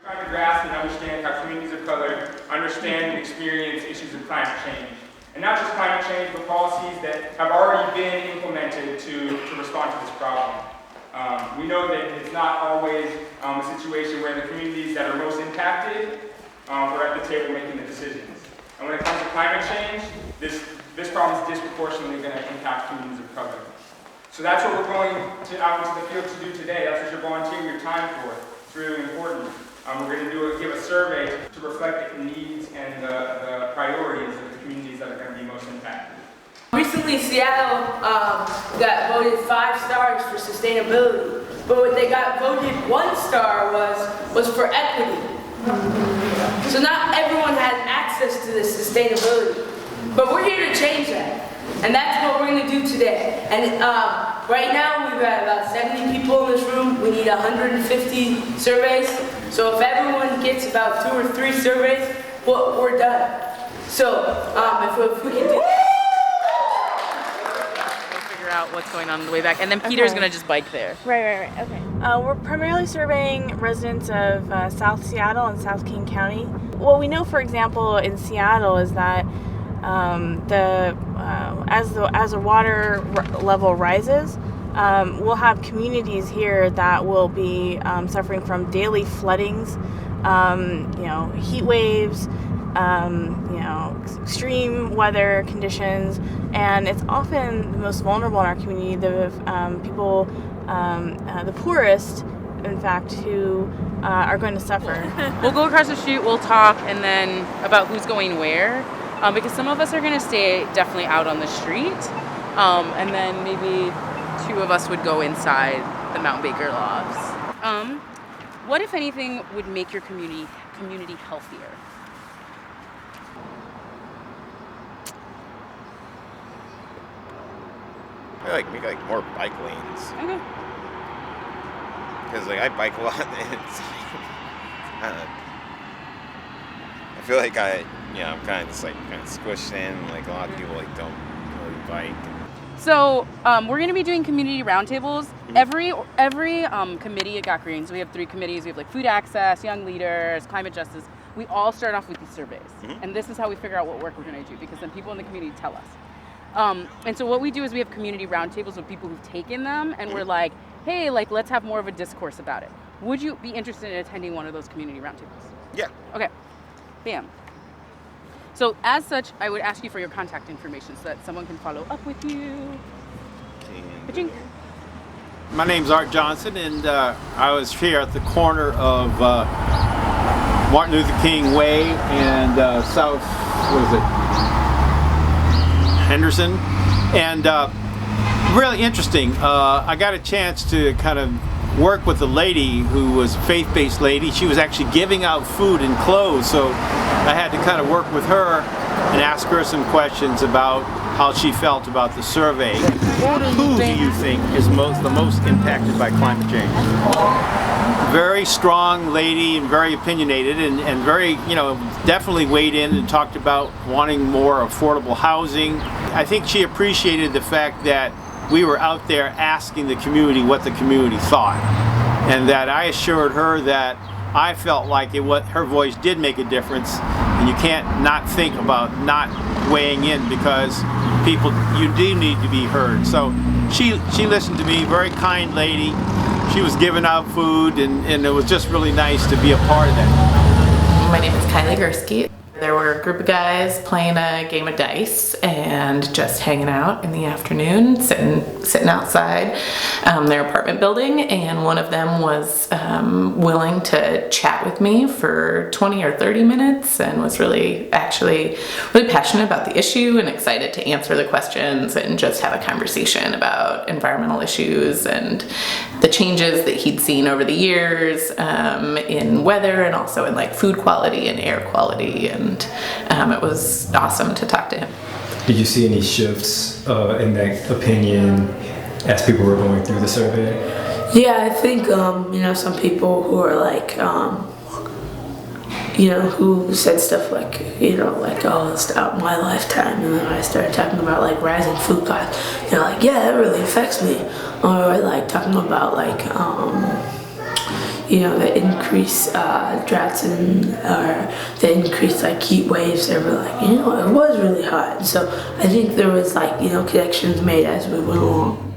Trying to grasp and understand how communities of color understand and experience issues of climate change. And not just climate change, but policies that have already been implemented to respond to this problem. We know that it's not always a situation where the communities that are most impacted are at the table making the decisions. And when it comes to climate change, this problem is disproportionately going to impact communities of color. So that's what we're going out into the field to do today. That's what you're volunteering your time for. It's really important. We're going to give a survey to reflect the needs and the priorities of the communities that are going to be most impacted. Recently, Seattle got voted 5 stars for sustainability, but what they got voted 1 star was for equity. So not everyone has access to this sustainability, but we're here to change that, and that's what we're going to do today. And right now, we've got about 70 people in this room. We need 150 surveys. So if everyone gets about 2 or 3 surveys, we're done. So if we can do that. Out what's going on the way back, and then Peter's gonna just bike there. Right. Okay. We're primarily surveying residents of South Seattle and South King County. What we know, for example, in Seattle is that as the water level rises, we'll have communities here that will be suffering from daily floodings, heat waves, extreme weather conditions, and it's often the most vulnerable in our community, the people, the poorest, in fact, who are going to suffer. We'll go across the street, we'll talk, and then about who's going where, because some of us are going to stay definitely out on the street, and then maybe 2 of us would go inside the Mount Baker lofts. What, if anything, would make your community healthier? I make more bike lanes. Okay. Because I bike a lot, and it's I feel like I'm kind of just squished in. Like a lot of people don't really bike. So we're going to be doing community roundtables. Every committee at Got Green. So we have 3 committees. We have food access, young leaders, climate justice. We all start off with these surveys, and this is how we figure out what work we're going to do, because then people in the community tell us. And so what we do is we have community roundtables with people who've taken them, and we're like, hey, let's have more of a discourse about it. Would you be interested in attending one of those community roundtables? Yeah. Okay. Bam. So as such, I would ask you for your contact information so that someone can follow up with you. Okay. My name's Art Johnson, and I was here at the corner of Martin Luther King Way and South, Henderson, and really interesting. I got a chance to kind of work with a lady who was a faith-based lady. She was actually giving out food and clothes, so I had to kind of work with her and ask her some questions about how she felt about the survey. Who do you think is the most impacted by climate change? Very strong lady and very opinionated, and very, definitely weighed in and talked about wanting more affordable housing. I think she appreciated the fact that we were out there asking the community what the community thought, and that I assured her that I felt like her voice did make a difference, and you can't not think about not weighing in, because you do need to be heard. So she listened to me, very kind lady. She was giving out food, and it was just really nice to be a part of that. My name is Kylie Gursky. There were a group of guys playing a game of dice and just hanging out in the afternoon, sitting outside their apartment building, and one of them was willing to chat with me for 20 or 30 minutes and was really passionate about the issue and excited to answer the questions and just have a conversation about environmental issues and the changes that he'd seen over the years in weather and also in food quality and air quality, and it was awesome to talk to him. Did you see any shifts in that opinion as people were going through the survey? Yeah, I think some people who are who said stuff oh, it's out my lifetime, and then I started talking about rising food costs. Yeah, that really affects me. Or talking about you know, the increased droughts and or the increased like heat waves, they were like, you know, it was really hot. So I think there was like, you know, connections made as we went along.